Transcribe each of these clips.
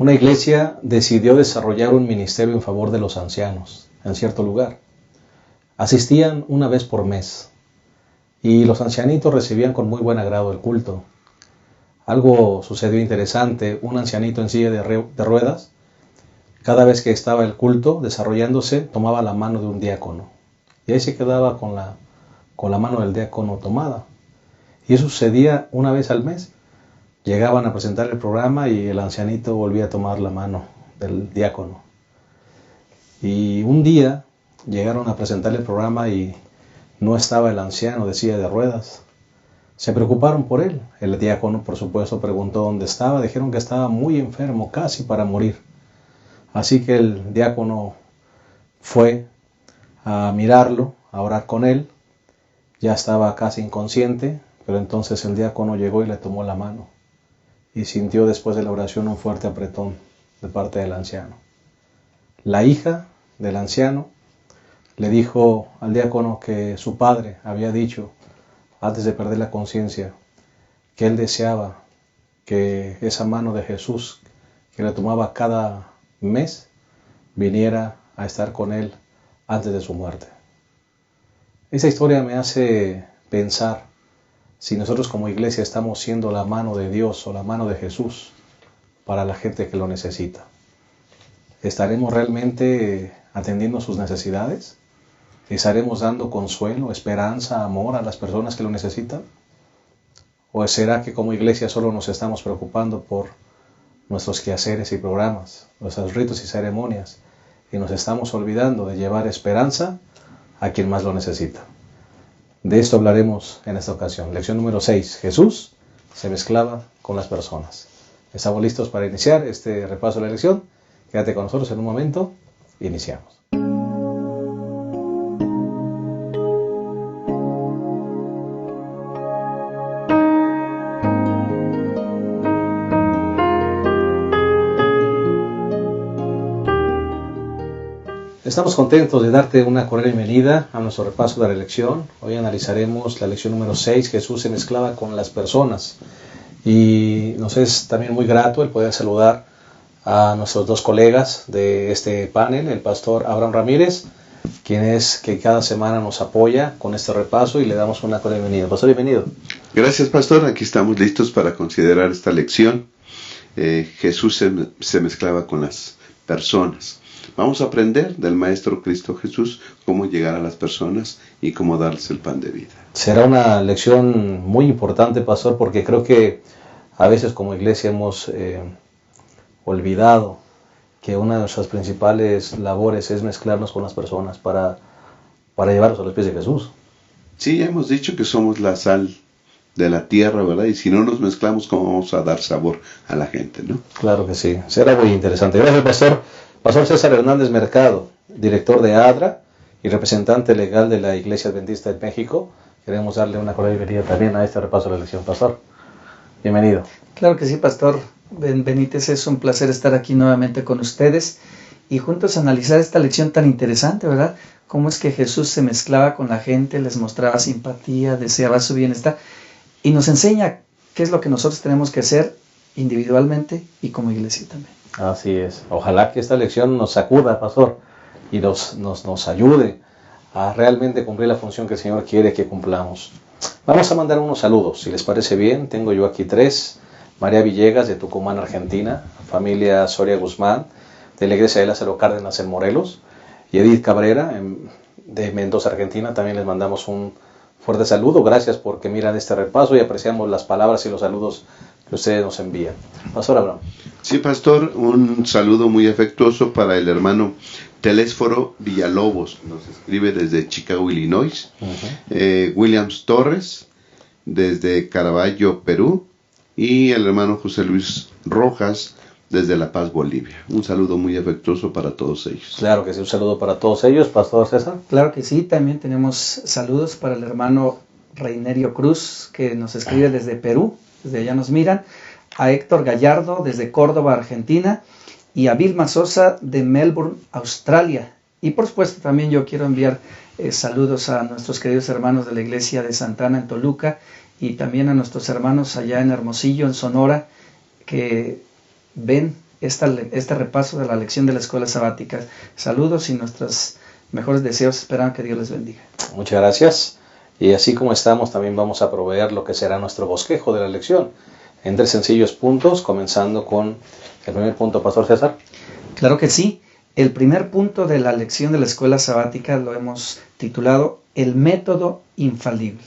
una iglesia decidió desarrollar un ministerio en favor de los ancianos en cierto lugar. Asistían una vez por mes y los ancianitos recibían con muy buen agrado el culto. Algo sucedió interesante. Un ancianito en silla de ruedas, cada vez que estaba el culto desarrollándose, tomaba la mano de un diácono y ahí se quedaba con la mano del diácono tomada. Y eso sucedía una vez al mes. Llegaban a presentar el programa y el ancianito volvía a tomar la mano del diácono. Y un día llegaron a presentar el programa y no estaba el anciano de silla de ruedas. Se preocuparon por él. El diácono, por supuesto, preguntó dónde estaba. Dijeron que estaba muy enfermo, casi para morir. Así que el diácono fue a mirarlo, a orar con él. Ya estaba casi inconsciente, pero entonces el diácono llegó y le tomó la mano. Y sintió después de la oración un fuerte apretón de parte del anciano. La hija del anciano le dijo al diácono que su padre había dicho, antes de perder la conciencia, que él deseaba que esa mano de Jesús, que le tomaba cada mes, viniera a estar con él antes de su muerte. Esa historia me hace pensar si nosotros como iglesia estamos siendo la mano de Dios o la mano de Jesús para la gente que lo necesita. ¿Estaremos realmente atendiendo sus necesidades? ¿Estaremos dando consuelo, esperanza, amor a las personas que lo necesitan? ¿O será que como iglesia solo nos estamos preocupando por nuestros quehaceres y programas, nuestros ritos y ceremonias, y nos estamos olvidando de llevar esperanza a quien más lo necesita? De esto hablaremos en esta ocasión. Lección número 6. Jesús se mezclaba con las personas. ¿Estamos listos para iniciar este repaso de la lección? Quédate con nosotros en un momento. Iniciamos. Estamos contentos de darte una cordial bienvenida a nuestro repaso de la lección. Hoy analizaremos la lección número 6, Jesús se mezclaba con las personas. Y nos es también muy grato el poder saludar a nuestros dos colegas de este panel, el pastor Abraham Ramírez, quien es que cada semana nos apoya con este repaso, y le damos una cordial bienvenida. Pastor, bienvenido. Gracias, pastor. Aquí estamos listos para considerar esta lección. Jesús se mezclaba con las personas. Vamos a aprender del Maestro Cristo Jesús cómo llegar a las personas y cómo darles el pan de vida. Será una lección muy importante, pastor, porque creo que a veces como iglesia hemos olvidado que una de nuestras principales labores es mezclarnos con las personas para llevarlos a los pies de Jesús. Sí, ya hemos dicho que somos la sal de la tierra, ¿verdad? Y si no nos mezclamos, ¿cómo vamos a dar sabor a la gente, no? Claro que sí. Será muy interesante. Gracias, pastor. Pastor César Hernández Mercado, director de ADRA y representante legal de la Iglesia Adventista de México. Queremos darle una cordial bienvenida también a este repaso de la lección. Pastor, bienvenido. Claro que sí, pastor Benítez, es un placer estar aquí nuevamente con ustedes y juntos analizar esta lección tan interesante, ¿verdad? Cómo es que Jesús se mezclaba con la gente, les mostraba simpatía, deseaba su bienestar y nos enseña qué es lo que nosotros tenemos que hacer individualmente y como iglesia también. Así es. Ojalá que esta lección nos sacuda, pastor, y nos ayude a realmente cumplir la función que el Señor quiere que cumplamos. Vamos a mandar unos saludos, si les parece bien. Tengo yo aquí 3. María Villegas, de Tucumán, Argentina. Familia Soria Guzmán, de la Iglesia de Lázaro Cárdenas en Morelos. Y Edith Cabrera, de Mendoza, Argentina. También les mandamos un fuerte saludo. Gracias porque miran este repaso y apreciamos las palabras y los saludos que ustedes nos envían. Pastor Abraham. Sí, pastor, un saludo muy afectuoso para el hermano Telésforo Villalobos, nos escribe desde Chicago, Illinois. Williams Torres, desde Caraballo, Perú. Y el hermano José Luis Rojas, desde La Paz, Bolivia. Un saludo muy afectuoso para todos ellos. Claro que sí, un saludo para todos ellos. Pastor César. Claro que sí, también tenemos saludos para el hermano Reinerio Cruz, que nos escribe desde Perú, desde allá nos miran. A Héctor Gallardo, desde Córdoba, Argentina. Y a Vilma Sosa, de Melbourne, Australia. Y por supuesto también yo quiero enviar saludos a nuestros queridos hermanos de la iglesia de Santana en Toluca, y también a nuestros hermanos allá en Hermosillo, en Sonora, que ven este repaso de la lección de la escuela sabática. Saludos y nuestros mejores deseos, esperando que Dios les bendiga. Muchas gracias. Y así como estamos, también vamos a proveer lo que será nuestro bosquejo de la lección en 3 sencillos puntos, comenzando con el primer punto, Pastor César. Claro que sí. El primer punto de la lección de la escuela sabática lo hemos titulado El método infalible.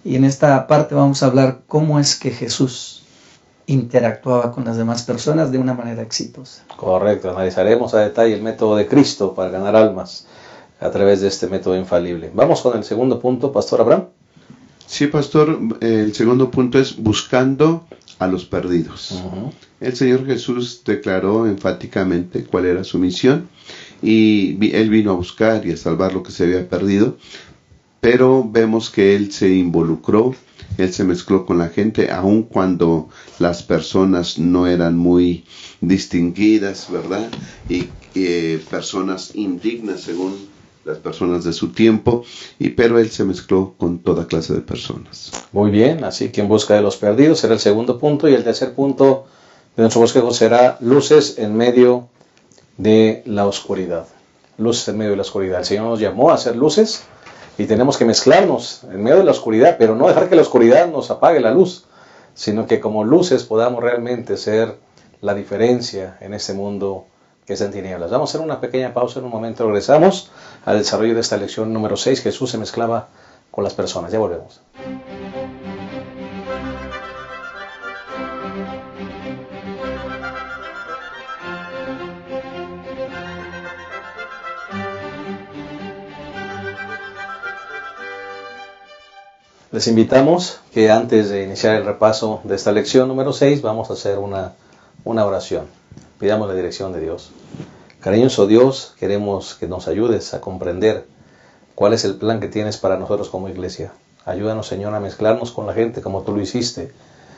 Y en esta parte vamos a hablar cómo es que Jesús interactuaba con las demás personas de una manera exitosa. Correcto, analizaremos a detalle el método de Cristo para ganar almas a través de este método infalible. Vamos con el segundo punto, Pastor Abraham. Sí, pastor, el segundo punto es buscando a los perdidos. El Señor Jesús declaró enfáticamente cuál era su misión y Él vino a buscar y a salvar lo que se había perdido, pero vemos que Él se involucró, Él se mezcló con la gente, aun cuando las personas no eran muy distinguidas, ¿verdad? Y personas indignas según las personas de su tiempo, pero Él se mezcló con toda clase de personas. Muy bien, así que en busca de los perdidos será el segundo punto, y el tercer punto de nuestro bosquejo será luces en medio de la oscuridad. Luces en medio de la oscuridad. El Señor nos llamó a hacer luces y tenemos que mezclarnos en medio de la oscuridad, pero no dejar que la oscuridad nos apague la luz, sino que como luces podamos realmente ser la diferencia en este mundo que es en tinieblas. Vamos a hacer una pequeña pausa, en un momento regresamos al desarrollo de esta lección número 6. Jesús se mezclaba con las personas. Ya volvemos. Les invitamos que antes de iniciar el repaso de esta lección número 6, vamos a hacer una oración. Pidamos la dirección de Dios. Cariñoso Dios, queremos que nos ayudes a comprender cuál es el plan que tienes para nosotros como iglesia. Ayúdanos, Señor, a mezclarnos con la gente como tú lo hiciste,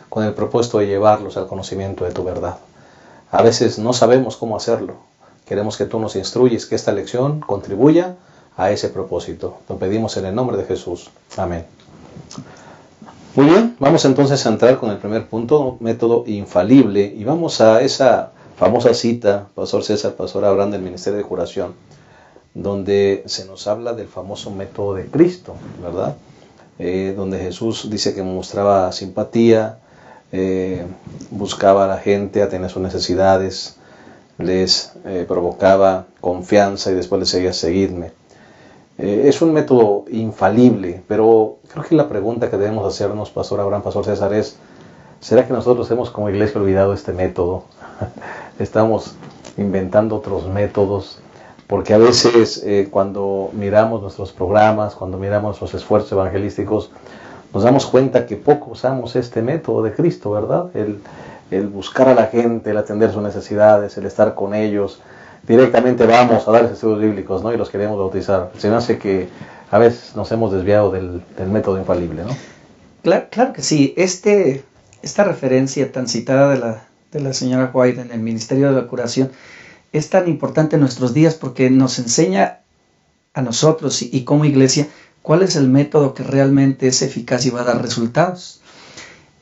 con el propósito de llevarlos al conocimiento de tu verdad. A veces no sabemos cómo hacerlo. Queremos que tú nos instruyes, que esta lección contribuya a ese propósito. Lo pedimos en el nombre de Jesús. Amén. Muy bien, vamos entonces a entrar con el primer punto, método infalible, y vamos a esa famosa cita, Pastor César, Pastor Abraham, del Ministerio de Curación, donde se nos habla del famoso método de Cristo, ¿verdad? Donde Jesús dice que mostraba simpatía, buscaba a la gente a tener sus necesidades, les provocaba confianza y después les decía, seguidme. Es un método infalible, pero creo que la pregunta que debemos hacernos, Pastor Abraham, Pastor César, es, ¿será que nosotros hemos como iglesia olvidado este método? Estamos inventando otros métodos, porque a veces cuando miramos nuestros programas, cuando miramos nuestros esfuerzos evangelísticos, nos damos cuenta que poco usamos este método de Cristo, ¿verdad? El buscar a la gente, el atender sus necesidades, el estar con ellos. Directamente vamos a darles estudios bíblicos, ¿no? Y los queremos bautizar. Se me hace que a veces nos hemos desviado del método infalible, ¿no? Claro que sí. Esta referencia tan citada de la señora White en el Ministerio de la Curación es tan importante en nuestros días porque nos enseña a nosotros y como iglesia cuál es el método que realmente es eficaz y va a dar resultados.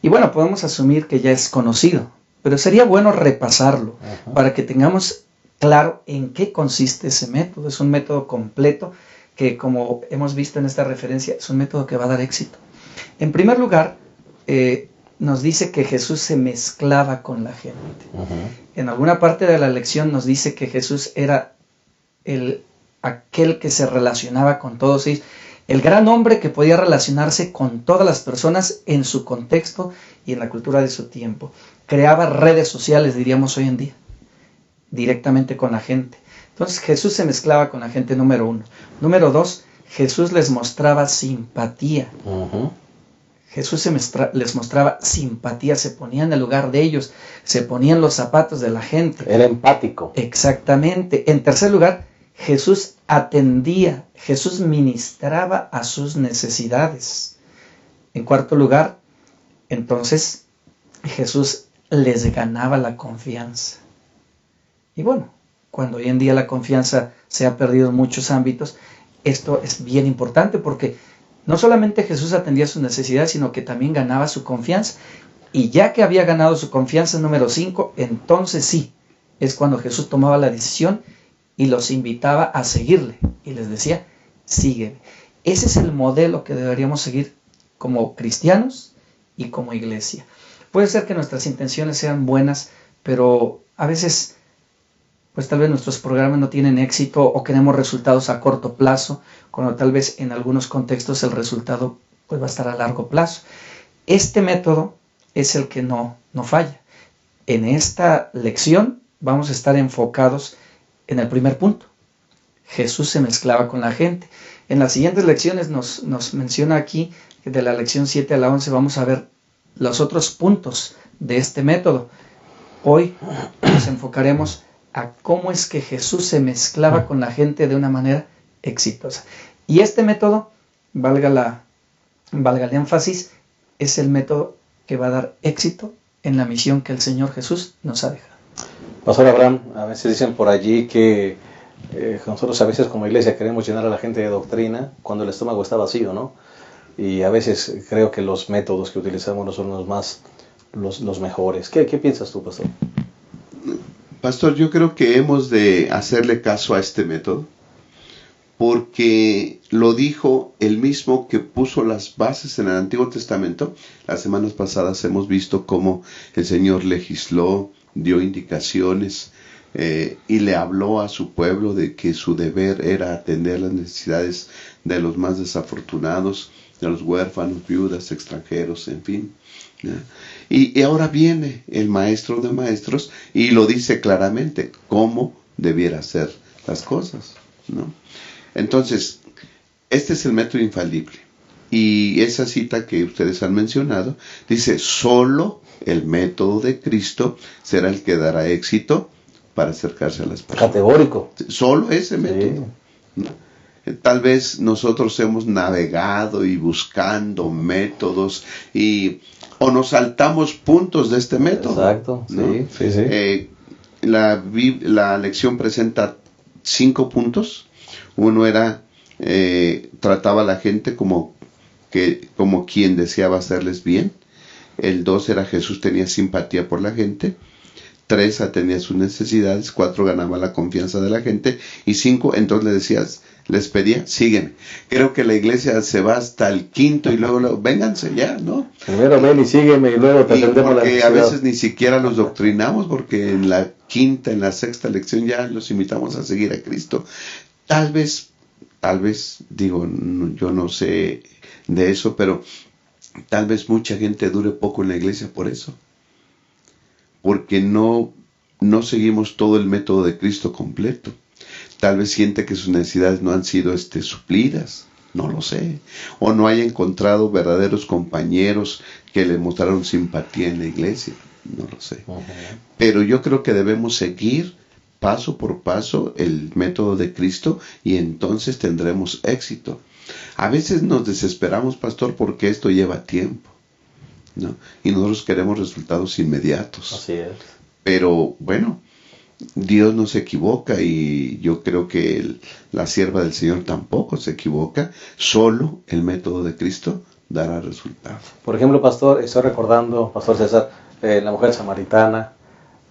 Y bueno, podemos asumir que ya es conocido, pero sería bueno repasarlo para que tengamos claro en qué consiste ese método. Es un método completo que, como hemos visto en esta referencia, es un método que va a dar éxito. En primer lugar, nos dice que Jesús se mezclaba con la gente. En alguna parte de la lección nos dice que Jesús era aquel que se relacionaba con todos ellos, el gran hombre que podía relacionarse con todas las personas en su contexto y en la cultura de su tiempo. Creaba redes sociales, diríamos hoy en día, directamente con la gente. Entonces Jesús se mezclaba con la gente, número 1. Número 2, Jesús les mostraba simpatía. Jesús les mostraba simpatía, se ponía en el lugar de ellos, se ponía en los zapatos de la gente. Era empático. Exactamente. En tercer lugar, Jesús atendía, Jesús ministraba a sus necesidades. En cuarto lugar, entonces, Jesús les ganaba la confianza. Y bueno, cuando hoy en día la confianza se ha perdido en muchos ámbitos, esto es bien importante porque no solamente Jesús atendía sus necesidades, sino que también ganaba su confianza. Y ya que había ganado su confianza, número 5, entonces sí, es cuando Jesús tomaba la decisión y los invitaba a seguirle y les decía, sígueme. Ese es el modelo que deberíamos seguir como cristianos y como iglesia. Puede ser que nuestras intenciones sean buenas, pero a veces, pues tal vez nuestros programas no tienen éxito o queremos resultados a corto plazo, cuando tal vez en algunos contextos el resultado pues va a estar a largo plazo. Este método es el que no falla. En esta lección vamos a estar enfocados en el primer punto. Jesús se mezclaba con la gente. En las siguientes lecciones nos menciona aquí que de la lección 7 a la 11 vamos a ver los otros puntos de este método. Hoy nos enfocaremos a cómo es que Jesús se mezclaba con la gente de una manera exitosa. Y este método, valga el énfasis, es el método que va a dar éxito en la misión que el Señor Jesús nos ha dejado. Pastor Abraham, a veces dicen por allí que nosotros a veces como iglesia queremos llenar a la gente de doctrina cuando el estómago está vacío, ¿no? Y a veces creo que los métodos que utilizamos no son los mejores. ¿Qué piensas tú, pastor? Pastor, yo creo que hemos de hacerle caso a este método, porque lo dijo el mismo que puso las bases en el Antiguo Testamento. Las semanas pasadas hemos visto cómo el Señor legisló, dio indicaciones y le habló a su pueblo de que su deber era atender las necesidades de los más desafortunados, de los huérfanos, viudas, extranjeros, en fin. Y ahora viene el maestro de maestros y lo dice claramente cómo debiera ser las cosas, ¿no? Entonces, este es el método infalible. Y esa cita que ustedes han mencionado dice, solo el método de Cristo será el que dará éxito para acercarse a las personas. Categórico. Solo ese método. Sí. Tal vez nosotros hemos navegado y buscando métodos o nos saltamos puntos de este método. Exacto, ¿no? Sí. La lección presenta 5 puntos. Uno era, trataba a la gente como quien deseaba hacerles bien. El 2 era, Jesús tenía simpatía por la gente. 3, atendía sus necesidades. 4, ganaba la confianza de la gente. Y 5, entonces les pedía, sígueme. Creo que la iglesia se va hasta el 5 y luego vénganse ya, ¿no? Primero ven y sígueme y luego te atendemos la necesidad. Porque a veces ni siquiera los doctrinamos, porque en la 5ª, en la 6ª lección ya los invitamos a seguir a Cristo. Tal vez, digo, yo no sé de eso, pero tal vez mucha gente dure poco en la iglesia por eso. Porque no seguimos todo el método de Cristo completo. Tal vez siente que sus necesidades no han sido suplidas, no lo sé. O no haya encontrado verdaderos compañeros que le mostraron simpatía en la iglesia, no lo sé. Uh-huh. Pero yo creo que debemos seguir paso por paso el método de Cristo y entonces tendremos éxito. A veces nos desesperamos, pastor, porque esto lleva tiempo, ¿no? Y nosotros queremos resultados inmediatos. Así es. Pero bueno, Dios no se equivoca y yo creo que la sierva del Señor tampoco se equivoca. Solo el método de Cristo dará resultados. Por ejemplo, pastor, estoy recordando, pastor César, la mujer samaritana.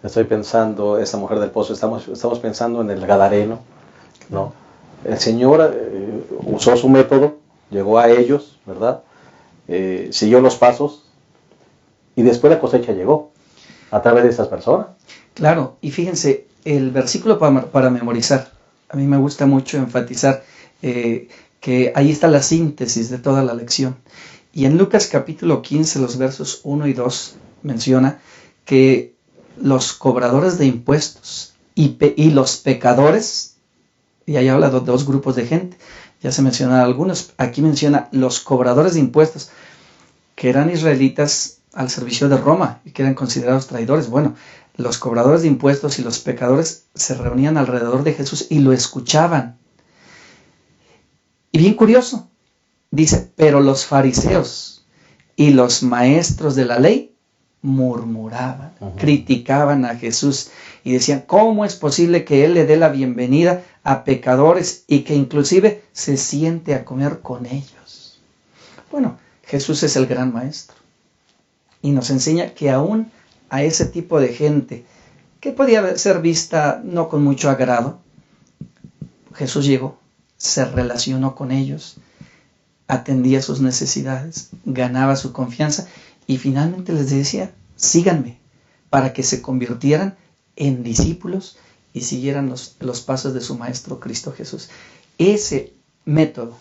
Estoy pensando, esa mujer del pozo, estamos pensando en el Gadareno, ¿no? El Señor usó su método, llegó a ellos, ¿verdad? Siguió los pasos y después la cosecha llegó a través de estas personas. Claro, y fíjense, el versículo para memorizar, a mí me gusta mucho enfatizar que ahí está la síntesis de toda la lección. Y en Lucas capítulo 15, los versos 1 y 2, menciona que los cobradores de impuestos y los pecadores, y ahí habla de 2 grupos de gente, ya se mencionaron algunos, aquí menciona los cobradores de impuestos, que eran israelitas al servicio de Roma y que eran considerados traidores. Bueno, los cobradores de impuestos y los pecadores se reunían alrededor de Jesús y lo escuchaban. Y bien curioso, dice, pero los fariseos y los maestros de la ley murmuraban, criticaban a Jesús y decían, ¿cómo es posible que Él le dé la bienvenida a pecadores y que inclusive se siente a comer con ellos? Bueno, Jesús es el gran maestro y nos enseña que aún a ese tipo de gente que podía ser vista no con mucho agrado. Jesús llegó, se relacionó con ellos, atendía sus necesidades, ganaba su confianza y finalmente les decía, síganme, para que se convirtieran en discípulos y siguieran los pasos de su Maestro Cristo Jesús. Ese método,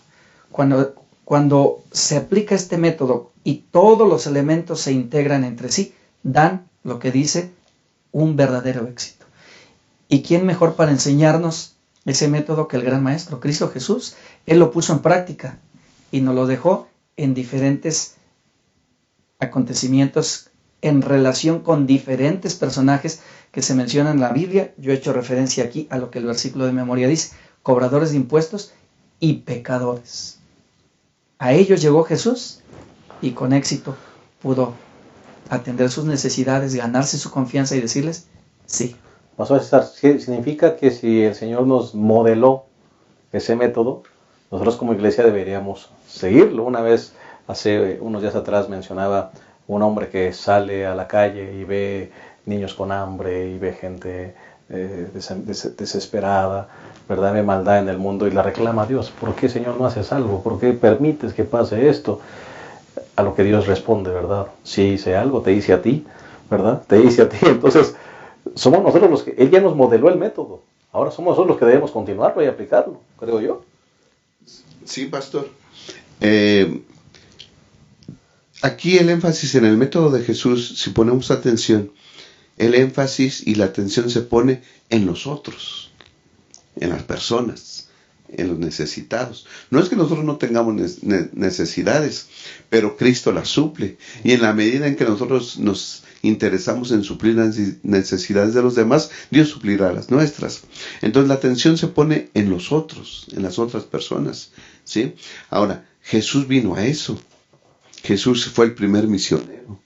cuando se aplica este método y todos los elementos se integran entre sí, dan lo que dice un verdadero éxito. ¿Y quién mejor para enseñarnos ese método que el gran Maestro Cristo Jesús? Él lo puso en práctica y nos lo dejó en diferentes acontecimientos en relación con diferentes personajes que se mencionan en la Biblia. Yo he hecho referencia aquí a lo que el versículo de memoria dice: cobradores de impuestos y pecadores. A ellos llegó Jesús y con éxito pudo atender sus necesidades, ganarse su confianza y decirles sí. Pastor César, significa que si el Señor nos modeló ese método, nosotros como iglesia deberíamos seguirlo. Una vez, hace unos días atrás, mencionaba un hombre que sale a la calle y ve niños con hambre y ve gente desesperada, ¿verdad? Ve maldad en el mundo y la reclama a Dios. ¿Por qué, Señor, no haces algo? ¿Por qué permites que pase esto? A lo que Dios responde, ¿verdad? Si hice algo, te hice a ti, ¿verdad? Te hice a ti. Entonces, somos nosotros los que... Él ya nos modeló el método. Ahora somos nosotros los que debemos continuarlo y aplicarlo, creo yo. Sí, pastor. Aquí el énfasis en el método de Jesús, si ponemos atención, el énfasis y la atención se pone en los otros, en las personas, en los necesitados. No es que nosotros no tengamos necesidades, pero Cristo las suple. Y en la medida en que nosotros nos interesamos en suplir las necesidades de los demás, Dios suplirá las nuestras. Entonces la atención se pone en los otros, en las otras personas, ¿sí? Ahora, Jesús vino a eso. Jesús fue el primer misionero.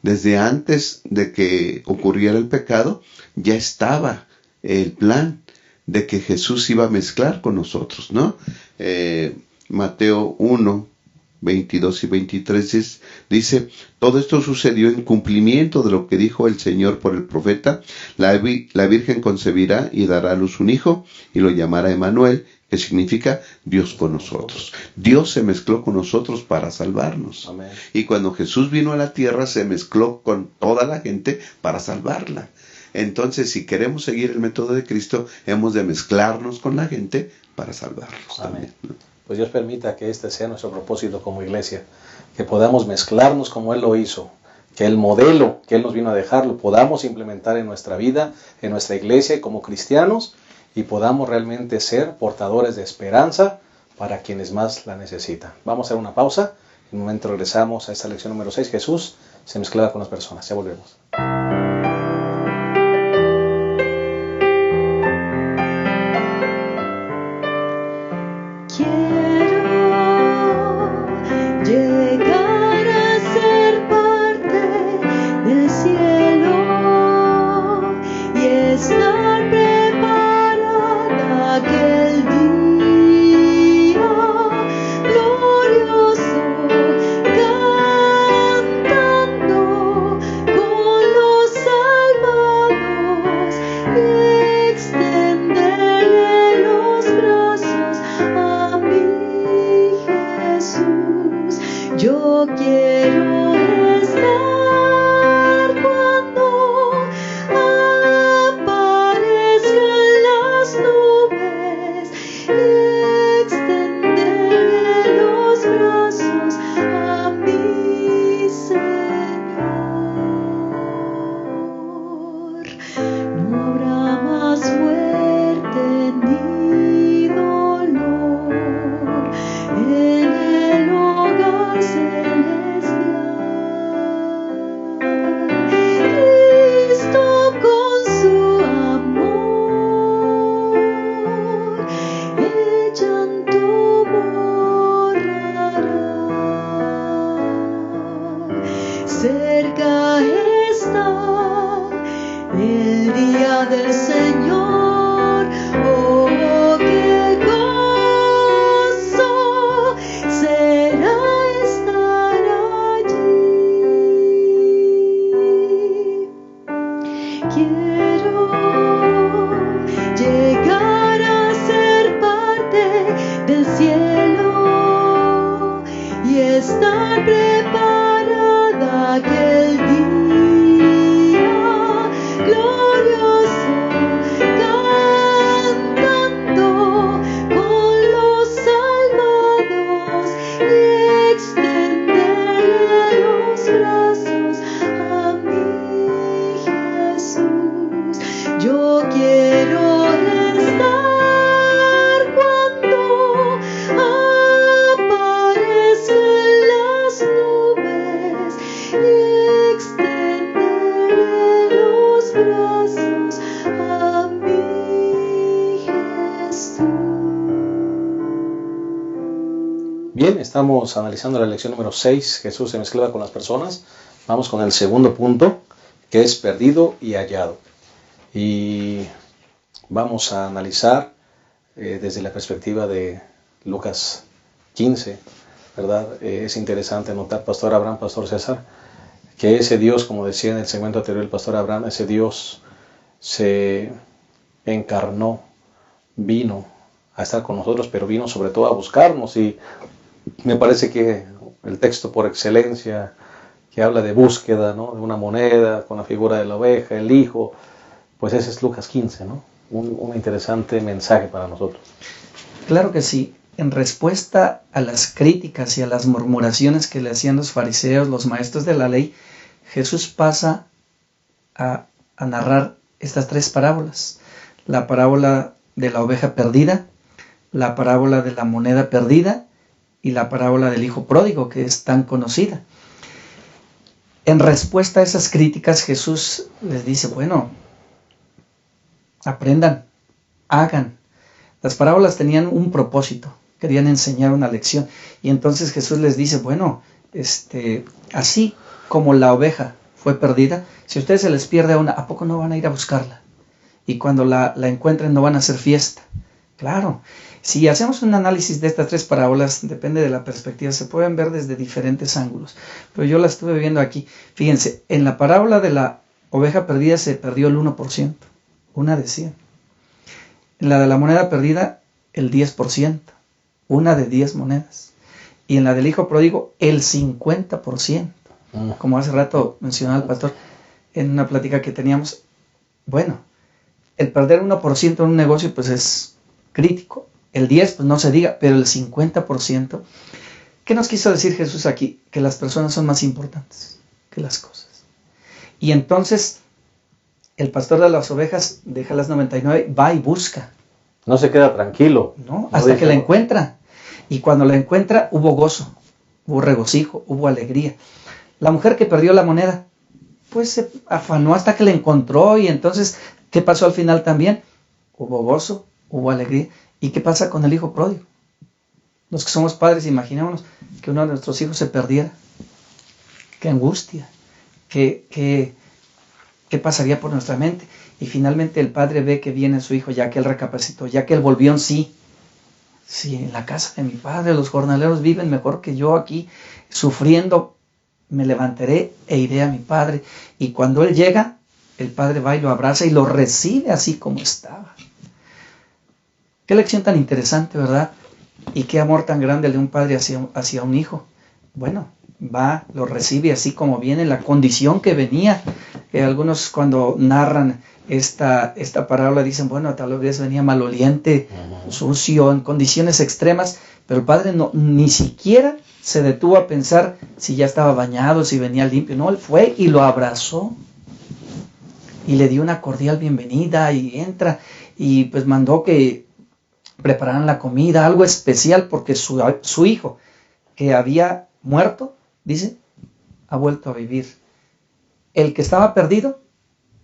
Desde antes de que ocurriera el pecado, ya estaba el plan de que Jesús iba a mezclar con nosotros, ¿no? Mateo 1, 22 y 23 dice: todo esto sucedió en cumplimiento de lo que dijo el Señor por el profeta: la Virgen concebirá y dará a luz un hijo y lo llamará Emmanuel, que significa Dios con nosotros. Dios se mezcló con nosotros para salvarnos. Amén. Y cuando Jesús vino a la tierra, se mezcló con toda la gente para salvarla. Entonces, si queremos seguir el método de Cristo, hemos de mezclarnos con la gente para salvarlos. Amén. También, ¿no? Pues Dios permita que este sea nuestro propósito como iglesia, que podamos mezclarnos como Él lo hizo, que el modelo que Él nos vino a dejar lo podamos implementar en nuestra vida, en nuestra iglesia y como cristianos, y podamos realmente ser portadores de esperanza para quienes más la necesitan. Vamos a hacer una pausa. En un momento regresamos a esta lección número 6. Jesús se mezclaba con las personas. Ya volvemos. Quiero estar preparada aquel día glorioso, cantando con los salvados y extenderé los brazos a mi Jesús. Yo quiero estar cuando aparezcan las nubes y extenderé los brazos a mi Jesús. Bien, estamos analizando la lección número 6, Jesús se mezclaba con las personas. Vamos con el segundo punto, que es perdido y hallado. Y vamos a analizar desde la perspectiva de Lucas 15, ¿verdad? Es interesante notar, Pastor Abraham, Pastor César, que ese Dios, como decía en el segmento anterior el Pastor Abraham, ese Dios se encarnó, vino a estar con nosotros, pero vino sobre todo a buscarnos. Y me parece que el texto por excelencia que habla de búsqueda, ¿no?, de una moneda con la figura de la oveja, el hijo, pues ese es Lucas 15, ¿no? Un interesante mensaje para nosotros. Claro que sí. En respuesta a las críticas y a las murmuraciones que le hacían los fariseos, los maestros de la ley, Jesús pasa a narrar estas tres parábolas. La parábola de la oveja perdida, la parábola de la moneda perdida y la parábola del hijo pródigo, que es tan conocida. En respuesta a esas críticas, Jesús les dice, bueno, aprendan, hagan. Las parábolas tenían un propósito, querían enseñar una lección. Y entonces Jesús les dice, bueno, así como la oveja fue perdida, si a ustedes se les pierde una, ¿a poco no van a ir a buscarla? Y cuando la encuentren no van a hacer fiesta. Claro, si hacemos un análisis de estas tres parábolas, depende de la perspectiva, se pueden ver desde diferentes ángulos. Pero yo la estuve viendo aquí. Fíjense, en la parábola de la oveja perdida se perdió el 1%, una de 100. En la de la moneda perdida, el 10%, una de 10 monedas. Y en la del hijo pródigo, el 50%. Como hace rato mencionaba el pastor en una plática que teníamos. Bueno, el perder 1% en un negocio pues es crítico. El 10% pues no se diga, pero el 50%. ¿Qué nos quiso decir Jesús aquí? Que las personas son más importantes que las cosas. Y entonces el pastor de las ovejas deja las 99, va y busca. No se queda tranquilo. No, hasta que la encuentra. Y cuando la encuentra hubo gozo, hubo regocijo, hubo alegría. La mujer que perdió la moneda, pues se afanó hasta que la encontró. Y entonces, ¿qué pasó al final también? Hubo gozo, hubo alegría. ¿Y qué pasa con el hijo pródigo? Los que somos padres, imaginémonos que uno de nuestros hijos se perdiera. Qué angustia, qué pasaría por nuestra mente. Y finalmente el padre ve que viene su hijo, ya que él recapacitó, ya que él volvió en sí. Sí, en la casa de mi padre los jornaleros viven mejor que yo aquí, sufriendo, me levantaré e iré a mi padre. Y cuando él llega, el padre va y lo abraza y lo recibe así como estaba. Qué lección tan interesante, ¿verdad? Y qué amor tan grande de un padre hacia un hijo. Bueno, va, lo recibe así como viene, la condición que venía. Algunos cuando narran esta parábola dicen, bueno, tal vez venía maloliente, sucio, en condiciones extremas, pero el padre ni siquiera se detuvo a pensar si ya estaba bañado, si venía limpio. No, él fue y lo abrazó y le dio una cordial bienvenida y entra y pues mandó que prepararan la comida, algo especial, porque su hijo que había muerto, dice, ha vuelto a vivir. El que estaba perdido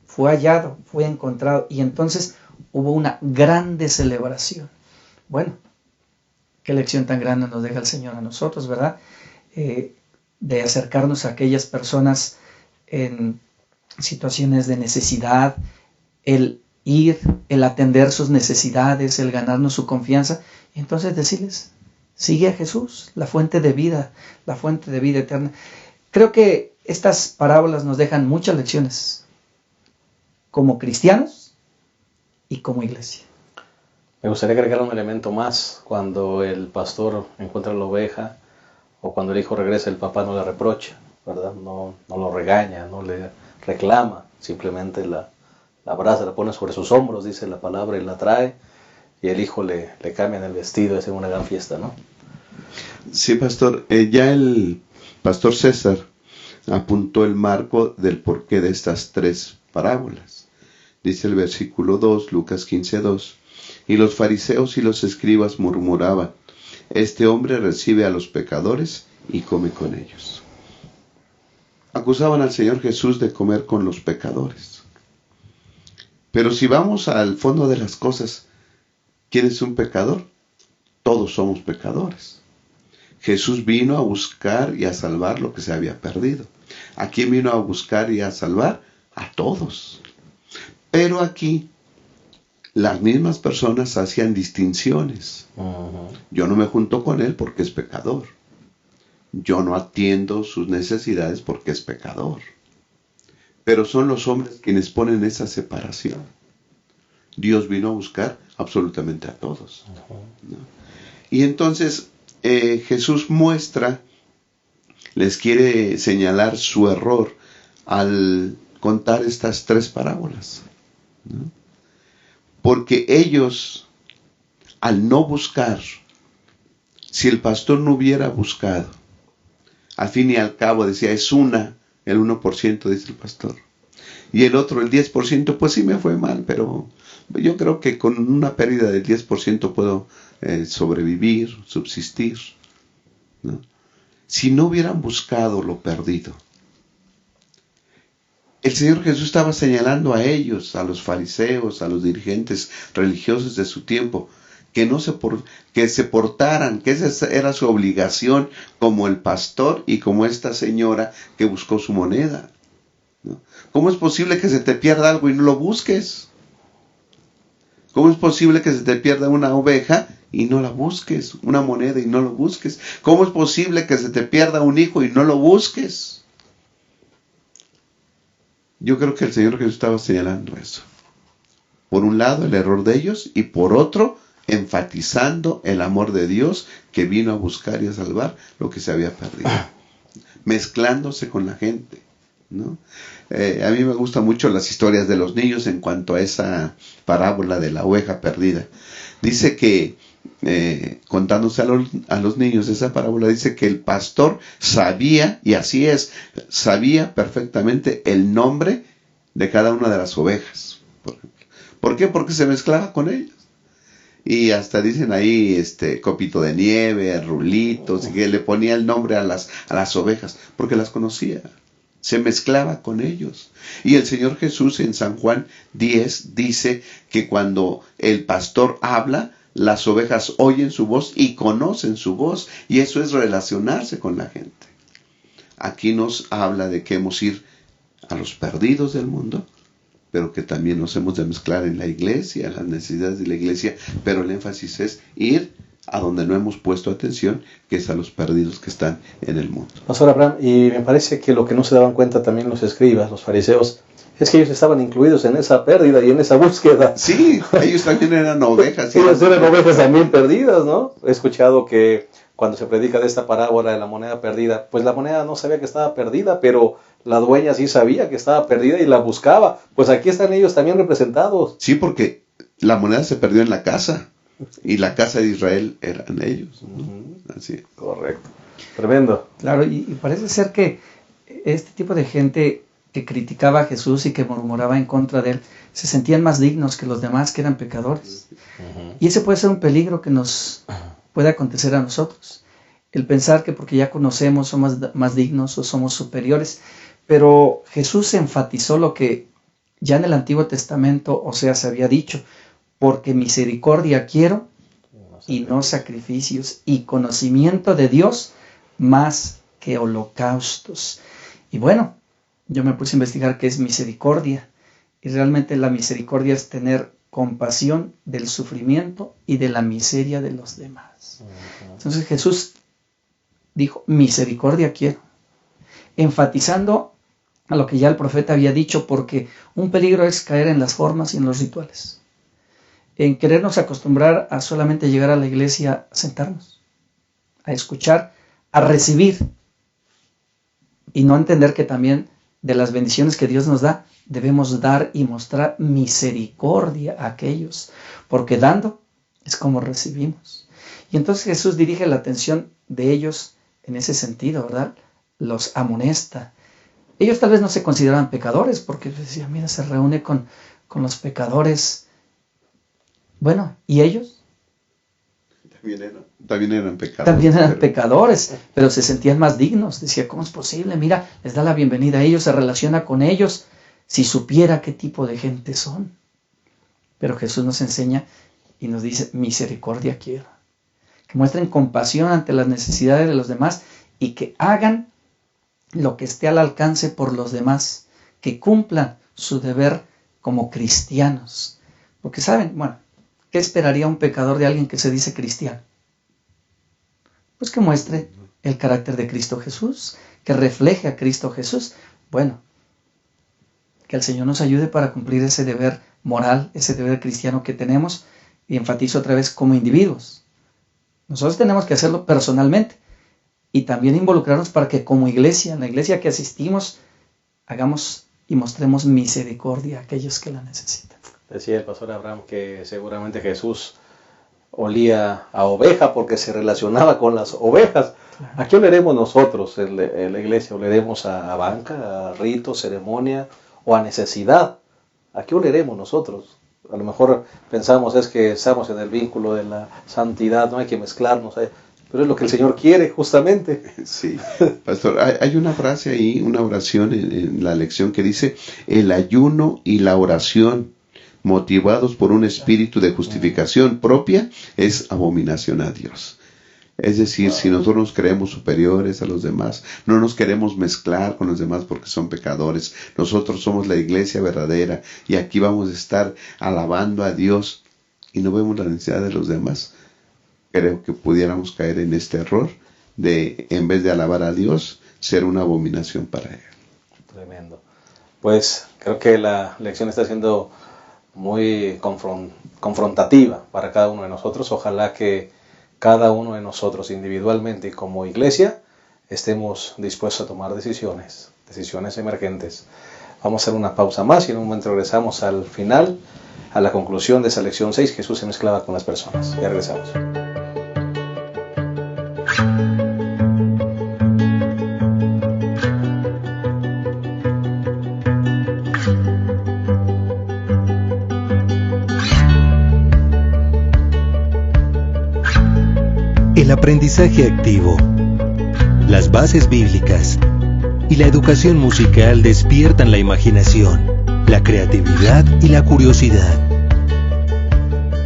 fue hallado, fue encontrado, y entonces hubo una grande celebración. Bueno, qué lección tan grande nos deja el Señor a nosotros, ¿verdad? De acercarnos a aquellas personas en situaciones de necesidad, el ir, el atender sus necesidades, el ganarnos su confianza, y entonces decirles, sigue a Jesús, la fuente de vida eterna. Creo que estas parábolas nos dejan muchas lecciones, como cristianos y como iglesia. Me gustaría agregar un elemento más. Cuando el pastor encuentra la oveja, O cuando el hijo regresa, el papá no le reprocha, ¿verdad? No lo regaña, no le reclama, simplemente la abraza, la pone sobre sus hombros, dice la palabra, y la trae, y el hijo le cambian el vestido, es una gran fiesta, ¿no? Sí, pastor, ya el pastor César apuntó el marco del porqué de estas 3 parábolas. Dice el versículo 2, Lucas 15:2, y los fariseos y los escribas murmuraban: este hombre recibe a los pecadores y come con ellos. Acusaban al Señor Jesús de comer con los pecadores. Pero si vamos al fondo de las cosas, ¿quién es un pecador? Todos somos pecadores. Jesús vino a buscar y a salvar lo que se había perdido. ¿A quién vino a buscar y a salvar? A todos. Pero aquí las mismas personas hacían distinciones. Yo no me junto con él porque es pecador. Yo no atiendo sus necesidades porque es pecador. Pero son los hombres quienes ponen esa separación. Dios vino a buscar absolutamente a todos, ¿no? Y entonces Jesús les quiere señalar su error al contar estas 3 parábolas, ¿no? Porque ellos, al no buscar, si el pastor no hubiera buscado, al fin y al cabo decía, es el 1%, dice el pastor. Y el otro, el 10%, pues sí me fue mal, pero yo creo que con una pérdida del 10% puedo sobrevivir, subsistir, ¿no? Si no hubieran buscado lo perdido, el Señor Jesús estaba señalando a ellos, a los fariseos, a los dirigentes religiosos de su tiempo, que se portaran, que esa era su obligación como el pastor y como esta señora que buscó su moneda, ¿no? ¿Cómo es posible que se te pierda algo y no lo busques? ¿Cómo es posible que se te pierda una oveja y no la busques? Una moneda y no lo busques. ¿Cómo es posible que se te pierda un hijo y no lo busques? Yo creo que el Señor Jesús estaba señalando eso. Por un lado, el error de ellos, y por otro, enfatizando el amor de Dios que vino a buscar y a salvar lo que se había perdido. Mezclándose con la gente, ¿no? A mí me gustan mucho las historias de los niños en cuanto a esa parábola de la oveja perdida. Dice que, contándose a los niños esa parábola, dice que el pastor sabía, y así es, sabía perfectamente el nombre de cada una de las ovejas. ¿Por qué? Porque se mezclaba con ellos. Y hasta dicen ahí, copito de nieve, rulitos, y que le ponía el nombre a las ovejas, porque las conocía. Se mezclaba con ellos. Y el Señor Jesús en San Juan 10 dice que cuando el pastor habla, las ovejas oyen su voz y conocen su voz. Y eso es relacionarse con la gente. Aquí nos habla de que hemos ir a los perdidos del mundo, pero que también nos hemos de mezclar en la iglesia, las necesidades de la iglesia, pero el énfasis es ir a donde no hemos puesto atención, que es a los perdidos que están en el mundo. Pastor Abraham, y me parece que lo que no se daban cuenta también los escribas, los fariseos, es que ellos estaban incluidos en esa pérdida y en esa búsqueda. Sí, ellos también eran ovejas. Sí, eran ovejas también perdidas, ¿no? He escuchado que cuando se predica de esta parábola de la moneda perdida, pues la moneda no sabía que estaba perdida, pero la dueña sí sabía que estaba perdida y la buscaba. Pues aquí están ellos también representados. Sí, porque la moneda se perdió en la casa. Y la casa de Israel eran ellos, ¿no? Así. Correcto. Tremendo. Claro, y parece ser que este tipo de gente que criticaba a Jesús y que murmuraba en contra de él, se sentían más dignos que los demás que eran pecadores. Y ese puede ser un peligro que nos puede acontecer a nosotros. El pensar que porque ya conocemos somos más dignos o somos superiores. Pero Jesús enfatizó lo que ya en el Antiguo Testamento, o sea, se había dicho: porque misericordia quiero y no sacrificios, y conocimiento de Dios más que holocaustos. Y bueno, yo me puse a investigar qué es misericordia, y realmente la misericordia es tener compasión del sufrimiento y de la miseria de los demás. Entonces Jesús dijo: misericordia quiero, enfatizando a lo que ya el profeta había dicho, porque un peligro es caer en las formas y en los rituales, en querernos acostumbrar a solamente llegar a la iglesia a sentarnos, a escuchar a recibir y no entender que también de las bendiciones que Dios nos da, debemos dar y mostrar misericordia a aquellos, porque dando es como recibimos. Y entonces Jesús dirige la atención de ellos en ese sentido, ¿verdad? Los amonesta. Ellos tal vez no se consideraban pecadores, porque decían, mira, se reúne con los pecadores. Bueno, ¿y ellos? También eran pecadores. También eran pecadores, pero se sentían más dignos. Decía, ¿cómo es posible? Mira, les da la bienvenida a ellos, se relaciona con ellos, si supiera qué tipo de gente son. Pero Jesús nos enseña y nos dice, misericordia quiero. Que muestren compasión ante las necesidades de los demás y que hagan lo que esté al alcance por los demás, que cumplan su deber como cristianos. Porque saben, bueno, ¿qué esperaría un pecador de alguien que se dice cristiano? Pues que muestre el carácter de Cristo Jesús, que refleje a Cristo Jesús. Bueno, que el Señor nos ayude para cumplir ese deber moral, ese deber cristiano que tenemos, y enfatizo otra vez como individuos. Nosotros tenemos que hacerlo personalmente y también involucrarnos para que como iglesia, en la iglesia que asistimos, hagamos y mostremos misericordia a aquellos que la necesitan. Decía el pastor Abraham que seguramente Jesús olía a oveja porque se relacionaba con las ovejas. Claro. ¿A qué oleremos nosotros en la iglesia? ¿Oleremos a banca, a rito, ceremonia o a necesidad? ¿A qué oleremos nosotros? A lo mejor pensamos es que estamos en el vínculo de la santidad, no hay que mezclarnos, pero es lo que el Señor quiere justamente. Sí, pastor, hay una frase ahí, una oración en la lección que dice, el ayuno y la oración motivados por un espíritu de justificación propia es abominación a Dios. Es decir, si nosotros nos creemos superiores a los demás, no nos queremos mezclar con los demás porque son pecadores, nosotros somos la iglesia verdadera y aquí vamos a estar alabando a Dios y no vemos la necesidad de los demás, creo que pudiéramos caer en este error de, en vez de alabar a Dios, ser una abominación para Él. Tremendo. Pues creo que la lección está siendo muy confrontativa para cada uno de nosotros. Ojalá que cada uno de nosotros individualmente y como iglesia estemos dispuestos a tomar decisiones emergentes. Vamos a hacer una pausa más y en un momento regresamos al final, a la conclusión de esa lección 6, Jesús se mezclaba con las personas. Ya regresamos. El aprendizaje activo, las bases bíblicas y la educación musical despiertan la imaginación, la creatividad y la curiosidad.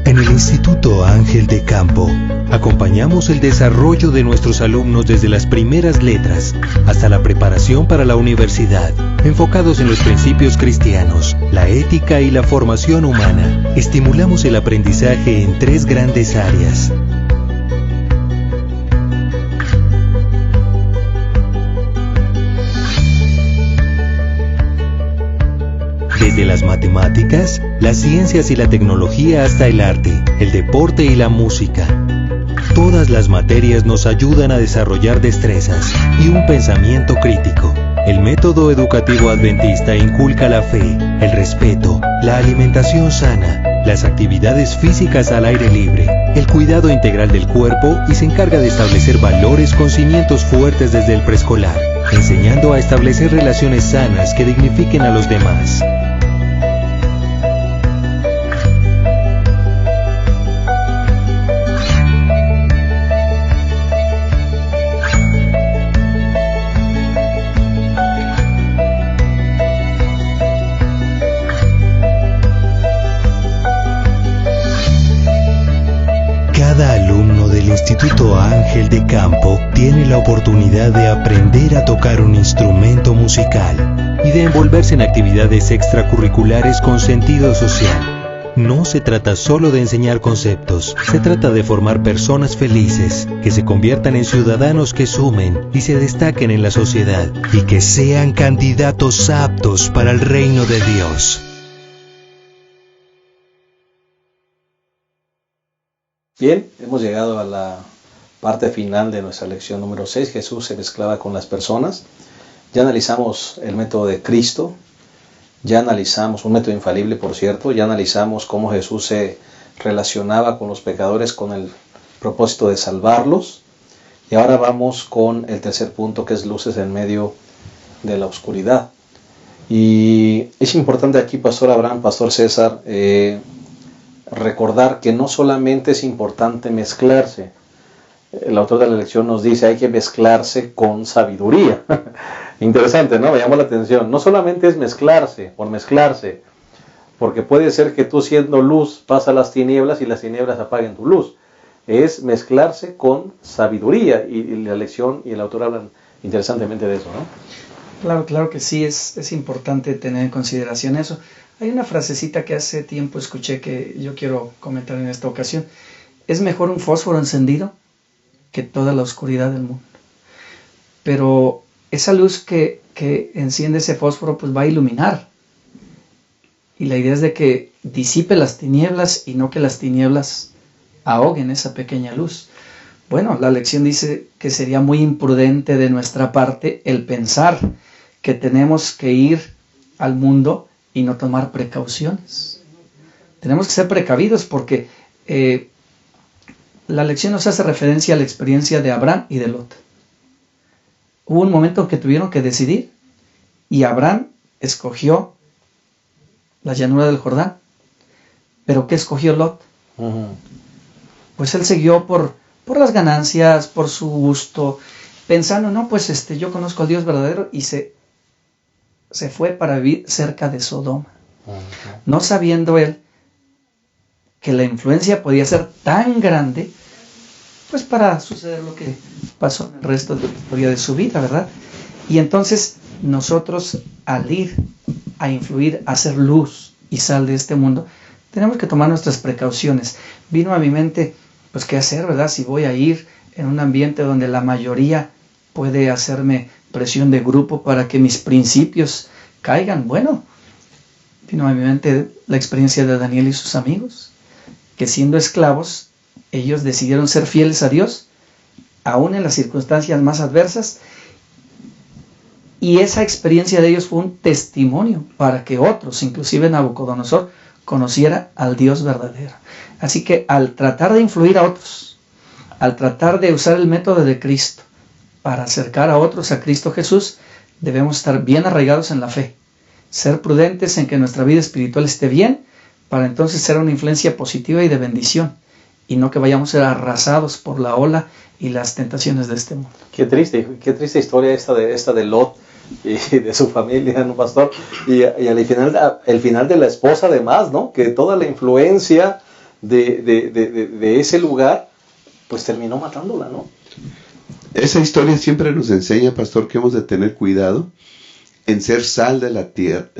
En el Instituto Ángel de Campo, acompañamos el desarrollo de nuestros alumnos desde las primeras letras hasta la preparación para la universidad, enfocados en los principios cristianos, la ética y la formación humana. Estimulamos el aprendizaje en 3 grandes áreas: desde las matemáticas, las ciencias y la tecnología hasta el arte, el deporte y la música. Todas las materias nos ayudan a desarrollar destrezas y un pensamiento crítico. El método educativo adventista inculca la fe, el respeto, la alimentación sana, las actividades físicas al aire libre, el cuidado integral del cuerpo y se encarga de establecer valores con cimientos fuertes desde el preescolar, enseñando a establecer relaciones sanas que dignifiquen a los demás. Cada alumno del Instituto Ángel de Campo tiene la oportunidad de aprender a tocar un instrumento musical y de envolverse en actividades extracurriculares con sentido social. No se trata solo de enseñar conceptos, se trata de formar personas felices, que se conviertan en ciudadanos que sumen y se destaquen en la sociedad y que sean candidatos aptos para el reino de Dios. Bien, hemos llegado a la parte final de nuestra lección número 6. Jesús se mezclaba con las personas. Ya analizamos el método de Cristo, ya analizamos un método infalible, por cierto, ya analizamos cómo Jesús se relacionaba con los pecadores con el propósito de salvarlos. Y ahora vamos con el tercer punto, que es luces en medio de la oscuridad. Y es importante aquí, Pastor Abraham, Pastor César, recordar que no solamente es importante mezclarse. El autor de la lección nos dice hay que mezclarse con sabiduría. Interesante, ¿no? Me llamó la atención. No solamente es mezclarse, por mezclarse, porque puede ser que tú siendo luz pasa las tinieblas y las tinieblas apaguen tu luz. Es mezclarse con sabiduría, y la lección y el autor hablan interesantemente de eso, ¿no? Claro que sí, es importante tener en consideración eso. Hay una frasecita que hace tiempo escuché que yo quiero comentar en esta ocasión. Es mejor un fósforo encendido que toda la oscuridad del mundo. Pero esa luz que enciende ese fósforo pues va a iluminar. Y la idea es de que disipe las tinieblas y no que las tinieblas ahoguen esa pequeña luz. Bueno, la lección dice que sería muy imprudente de nuestra parte el pensar que tenemos que ir al mundo y no tomar precauciones. Tenemos que ser precavidos porque la lección nos hace referencia a la experiencia de Abraham y de Lot. Hubo un momento en que tuvieron que decidir y Abraham escogió la llanura del Jordán. ¿Pero qué escogió Lot? Pues él siguió por las ganancias, por su gusto, pensando, no, pues yo conozco al Dios verdadero, y se fue para vivir cerca de Sodoma. No sabiendo él que la influencia podía ser tan grande, pues para suceder lo que pasó en el resto de la historia de su vida, ¿verdad? Y entonces nosotros, al ir a influir, a hacer luz y sal de este mundo, tenemos que tomar nuestras precauciones. Vino a mi mente, pues qué hacer, ¿verdad? Si voy a ir en un ambiente donde la mayoría puede hacerme presión de grupo para que mis principios caigan. Bueno, vino a mi mente la experiencia de Daniel y sus amigos, que siendo esclavos, ellos decidieron ser fieles a Dios, aún en las circunstancias más adversas, y esa experiencia de ellos fue un testimonio para que otros, inclusive Nabucodonosor, conociera al Dios verdadero. Así que al tratar de influir a otros, al tratar de usar el método de Cristo para acercar a otros a Cristo Jesús, debemos estar bien arraigados en la fe, ser prudentes en que nuestra vida espiritual esté bien, para entonces ser una influencia positiva y de bendición, y no que vayamos a ser arrasados por la ola y las tentaciones de este mundo. Qué triste historia esta de Lot y de su familia, ¿no, pastor? Y el final de la esposa además, ¿no? Que toda la influencia de ese lugar, pues terminó matándola, ¿no? Esa historia siempre nos enseña, pastor, que hemos de tener cuidado en ser sal de la tierra,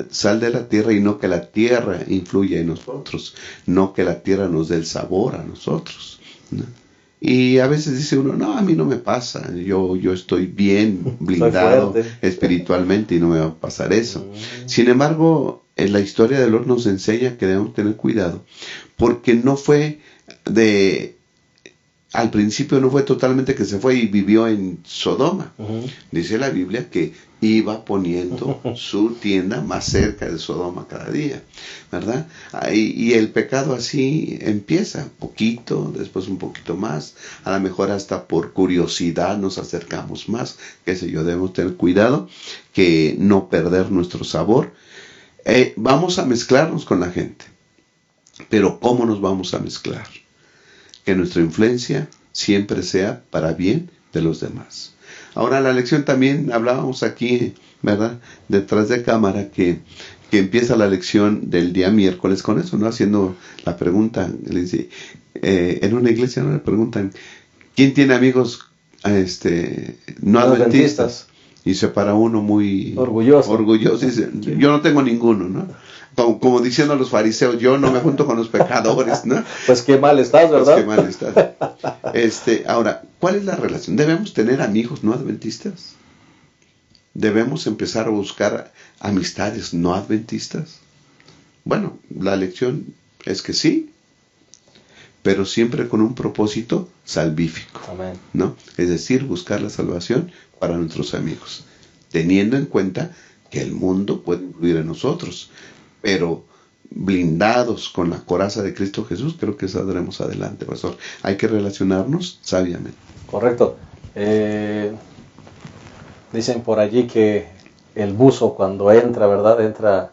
y no que la tierra influya en nosotros, no que la tierra nos dé el sabor a nosotros, ¿no? Y a veces dice uno, no, a mí no me pasa, yo estoy bien blindado espiritualmente y no me va a pasar eso. Sin embargo, en la historia de Lot nos enseña que debemos tener cuidado, porque no fue al principio no fue totalmente que se fue y vivió en Sodoma. Dice la Biblia que iba poniendo su tienda más cerca de Sodoma cada día, ¿verdad? Y el pecado así empieza, poquito, después un poquito más, a lo mejor hasta por curiosidad nos acercamos más, qué sé yo, debemos tener cuidado que no perder nuestro sabor. Vamos a mezclarnos con la gente, pero ¿cómo nos vamos a mezclar? Que nuestra influencia siempre sea para bien de los demás. Ahora la lección también hablábamos aquí, ¿verdad? Detrás de cámara que empieza la lección del día miércoles con eso, ¿no? Haciendo la pregunta, le dice, en una iglesia no le preguntan, ¿quién tiene amigos no adventistas? Y se para uno muy orgulloso y dice, yo no tengo ninguno, ¿no? Como diciendo a los fariseos, yo no me junto con los pecadores, ¿no? Pues qué mal estás, ¿verdad? Pues qué mal estás. Ahora, ¿cuál es la relación? ¿Debemos tener amigos no adventistas? ¿Debemos empezar a buscar amistades no adventistas? Bueno, la lección es que sí, pero siempre con un propósito salvífico. Amén. ¿No? Es decir, buscar la salvación para nuestros amigos, teniendo en cuenta que el mundo puede influir en nosotros, pero blindados con la coraza de Cristo Jesús, creo que saldremos adelante, pastor. Hay que relacionarnos sabiamente. Correcto. Dicen por allí que el buzo cuando entra, ¿verdad? Entra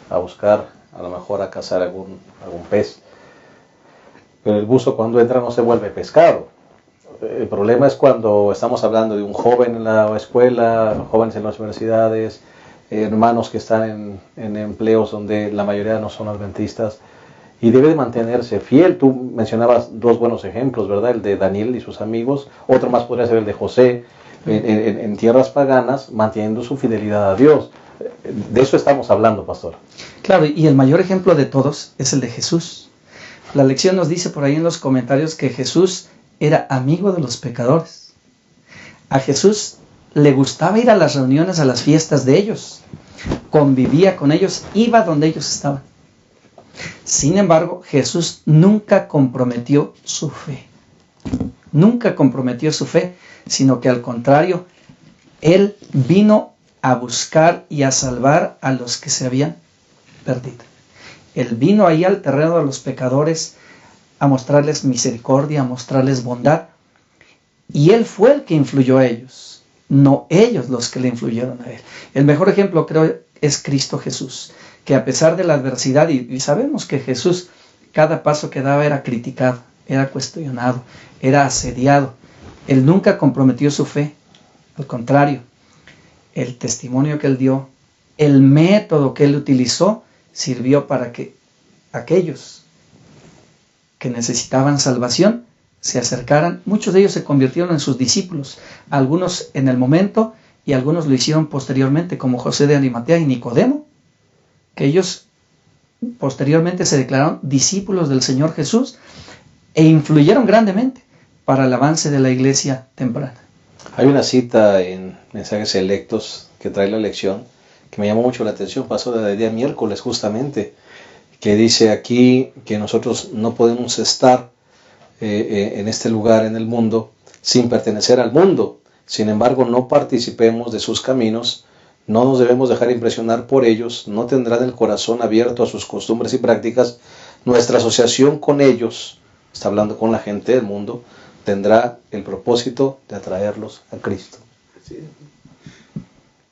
a buscar, a lo mejor a cazar algún pez. Pero el buzo cuando entra no se vuelve pescado. El problema es cuando estamos hablando de un joven en la escuela, jóvenes en las universidades, hermanos que están en empleos donde la mayoría no son adventistas, y debe de mantenerse fiel. Tú mencionabas dos buenos ejemplos, ¿verdad? El de Daniel y sus amigos. Otro más podría ser el de José en tierras paganas, manteniendo su fidelidad a Dios. De eso estamos hablando, pastor. Claro, y el mayor ejemplo de todos es el de Jesús. La lección nos dice por ahí en los comentarios que Jesús era amigo de los pecadores. A Jesús le gustaba ir a las reuniones, a las fiestas de ellos. Convivía con ellos, iba donde ellos estaban. Sin embargo, Jesús nunca comprometió su fe. Nunca comprometió su fe, sino que al contrario, Él vino a buscar y a salvar a los que se habían perdido. Él vino ahí al terreno de los pecadores a mostrarles misericordia, a mostrarles bondad. Y Él fue el que influyó a ellos, no ellos los que le influyeron a Él. El mejor ejemplo, creo, es Cristo Jesús, que a pesar de la adversidad, y sabemos que Jesús, cada paso que daba era criticado, era cuestionado, era asediado. Él nunca comprometió su fe. Al contrario, el testimonio que Él dio, el método que Él utilizó, sirvió para que aquellos que necesitaban salvación se acercaran. Muchos de ellos se convirtieron en sus discípulos, algunos en el momento y algunos lo hicieron posteriormente, como José de Arimatea y Nicodemo, que ellos posteriormente se declararon discípulos del Señor Jesús e influyeron grandemente para el avance de la iglesia temprana. Hay una cita en Mensajes Selectos que trae la lección que me llamó mucho la atención, pasó del día miércoles justamente, que dice aquí que nosotros no podemos estar en este lugar en el mundo sin pertenecer al mundo. Sin embargo, no participemos de sus caminos, no nos debemos dejar impresionar por ellos, no tendrán el corazón abierto a sus costumbres y prácticas. Nuestra asociación con ellos, está hablando con la gente del mundo, tendrá el propósito de atraerlos a Cristo.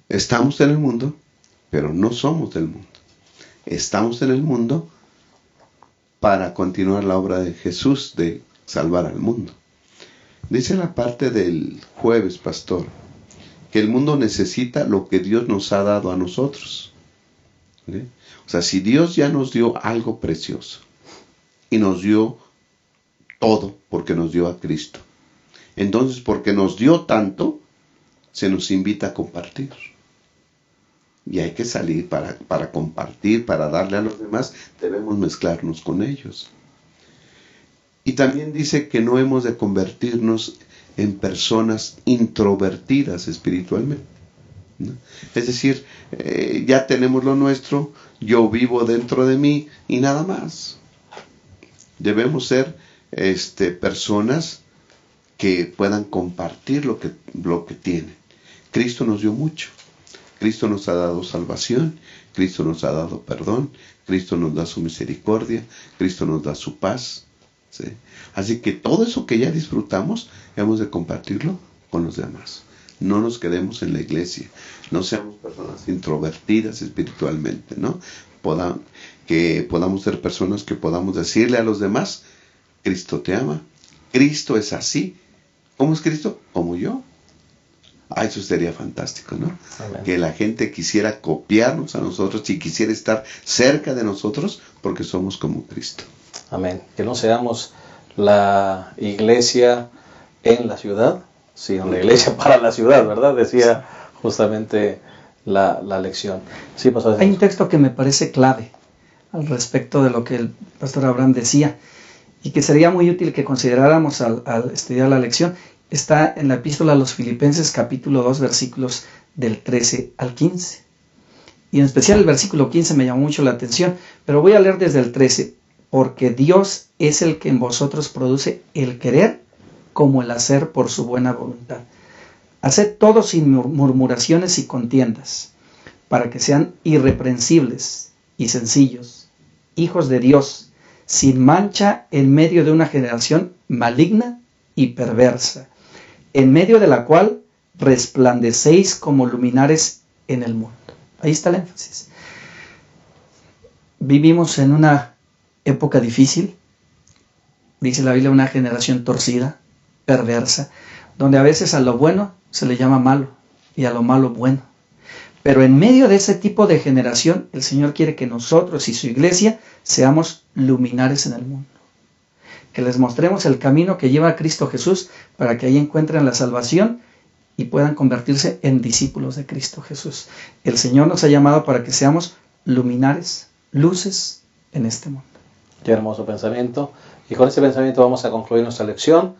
Estamos en el mundo, pero no somos del mundo. Estamos en el mundo para continuar la obra de Jesús de salvar al mundo. Dice la parte del jueves, pastor, que el mundo necesita lo que Dios nos ha dado a nosotros. ¿Sí? O sea, si Dios ya nos dio algo precioso y nos dio todo porque nos dio a Cristo, entonces porque nos dio tanto, se nos invita a compartir. Y hay que salir para compartir, para darle a los demás, debemos mezclarnos con ellos. Y también dice que no hemos de convertirnos en personas introvertidas espiritualmente, ¿no? Es decir, ya tenemos lo nuestro, yo vivo dentro de mí y nada más. Debemos ser personas que puedan compartir lo que tienen. Cristo nos dio mucho. Cristo nos ha dado salvación, Cristo nos ha dado perdón, Cristo nos da su misericordia, Cristo nos da su paz. ¿Sí? Así que todo eso que ya disfrutamos, hemos de compartirlo con los demás. No nos quedemos en la iglesia, no seamos personas introvertidas espiritualmente, ¿no? Que podamos ser personas que podamos decirle a los demás, Cristo te ama, Cristo es así. ¿Cómo es Cristo? Como yo. Eso sería fantástico, ¿no? Amén. Que la gente quisiera copiarnos a nosotros y quisiera estar cerca de nosotros porque somos como Cristo. Amén. Que no seamos la iglesia en la ciudad, sino la iglesia para la ciudad, ¿verdad? Decía justamente la lección. Sí, pastor. Hay un texto que me parece clave al respecto de lo que el pastor Abraham decía y que sería muy útil que consideráramos al estudiar la lección. Está en la epístola a los Filipenses capítulo 2 versículos del 13 al 15. Y en especial el versículo 15 me llamó mucho la atención, pero voy a leer desde el 13. porque Dios es el que en vosotros produce el querer como el hacer por su buena voluntad. Haced todo sin murmuraciones y contiendas, para que sean irreprensibles y sencillos, hijos de Dios, sin mancha en medio de una generación maligna y perversa, en medio de la cual resplandecéis como luminares en el mundo. Ahí está el énfasis. Vivimos en una época difícil, dice la Biblia, una generación torcida, perversa, donde a veces a lo bueno se le llama malo y a lo malo bueno. Pero en medio de ese tipo de generación, el Señor quiere que nosotros y su iglesia seamos luminares en el mundo. Que les mostremos el camino que lleva a Cristo Jesús para que ahí encuentren la salvación y puedan convertirse en discípulos de Cristo Jesús. El Señor nos ha llamado para que seamos luminares, luces en este mundo. Qué hermoso pensamiento. Y con este pensamiento vamos a concluir nuestra lección.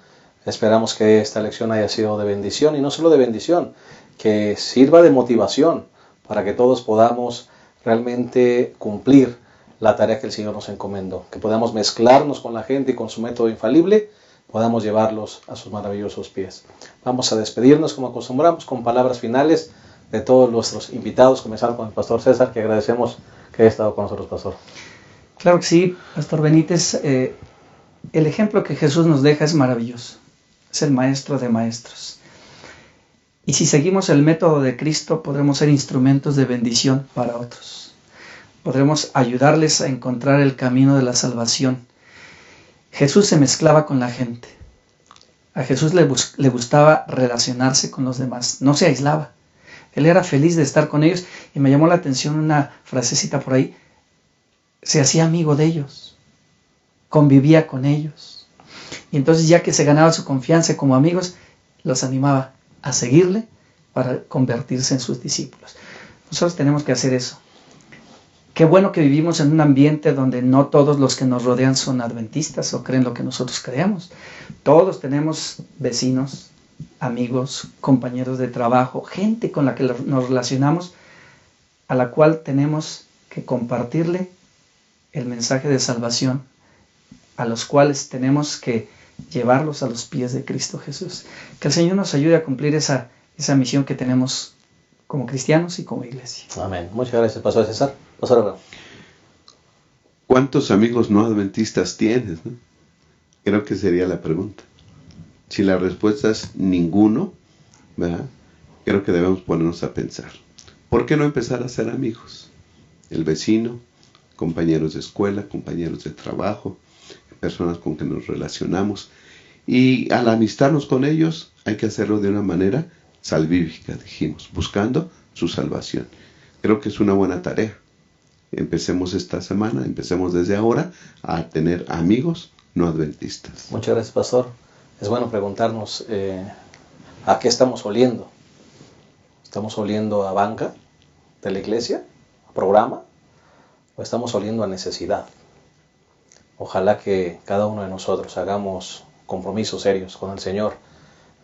Esperamos que esta lección haya sido de bendición, y no solo de bendición, que sirva de motivación para que todos podamos realmente cumplir la tarea que el Señor nos encomendó, que podamos mezclarnos con la gente y con su método infalible, podamos llevarlos a sus maravillosos pies. Vamos a despedirnos como acostumbramos con palabras finales de todos nuestros invitados, comenzando con el Pastor César, que agradecemos que haya estado con nosotros, Pastor. Claro que sí, Pastor Benítez. El ejemplo que Jesús nos deja es maravilloso. Es el maestro de maestros. Y si seguimos el método de Cristo, podremos ser instrumentos de bendición para otros. Podremos ayudarles a encontrar el camino de la salvación. Jesús se mezclaba con la gente. A Jesús le gustaba relacionarse con los demás. No se aislaba. Él era feliz de estar con ellos. Y me llamó la atención una frasecita por ahí. Se hacía amigo de ellos. Convivía con ellos. Y entonces, ya que se ganaba su confianza como amigos, los animaba a seguirle para convertirse en sus discípulos. Nosotros tenemos que hacer eso. Qué bueno que vivimos en un ambiente donde no todos los que nos rodean son adventistas o creen lo que nosotros creemos. Todos tenemos vecinos, amigos, compañeros de trabajo, gente con la que nos relacionamos, a la cual tenemos que compartirle el mensaje de salvación, a los cuales tenemos que llevarlos a los pies de Cristo Jesús. Que el Señor nos ayude a cumplir esa misión que tenemos como cristianos y como iglesia. Amén. Muchas gracias, Pastor César. Pastor Abraham. ¿Cuántos amigos no adventistas tienes, no? Creo que sería la pregunta. Si la respuesta es ninguno, ¿verdad? Creo que debemos ponernos a pensar. ¿Por qué no empezar a ser amigos? El vecino, compañeros de escuela, compañeros de trabajo, personas con que nos relacionamos. Y al amistarnos con ellos, hay que hacerlo de una manera salvífica, dijimos, buscando su salvación. Creo que es una buena tarea. Empecemos esta semana, empecemos desde ahora a tener amigos no adventistas. Muchas gracias, Pastor. Es bueno preguntarnos ¿a qué estamos oliendo? ¿Estamos oliendo a banca de la iglesia? ¿A programa? ¿O estamos oliendo a necesidad? Ojalá que cada uno de nosotros hagamos compromisos serios con el Señor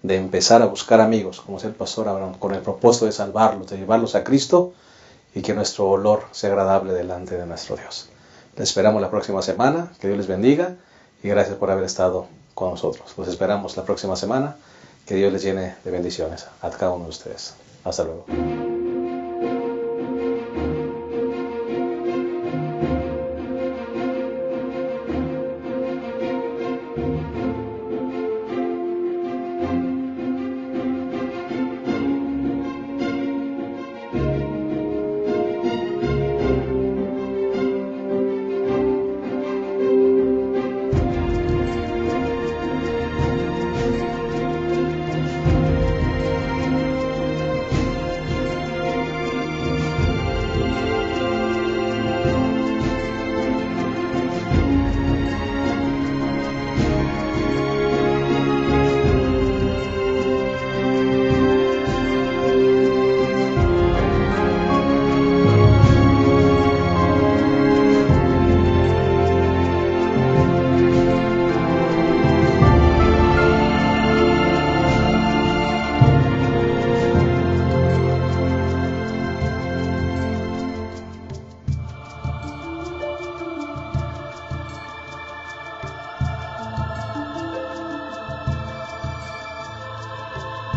de empezar a buscar amigos, como decía el Pastor Abraham, con el propósito de salvarlos, de llevarlos a Cristo, y que nuestro olor sea agradable delante de nuestro Dios. Les esperamos la próxima semana. Que Dios les bendiga y gracias por haber estado con nosotros. Los esperamos la próxima semana. Que Dios les llene de bendiciones a cada uno de ustedes. Hasta luego.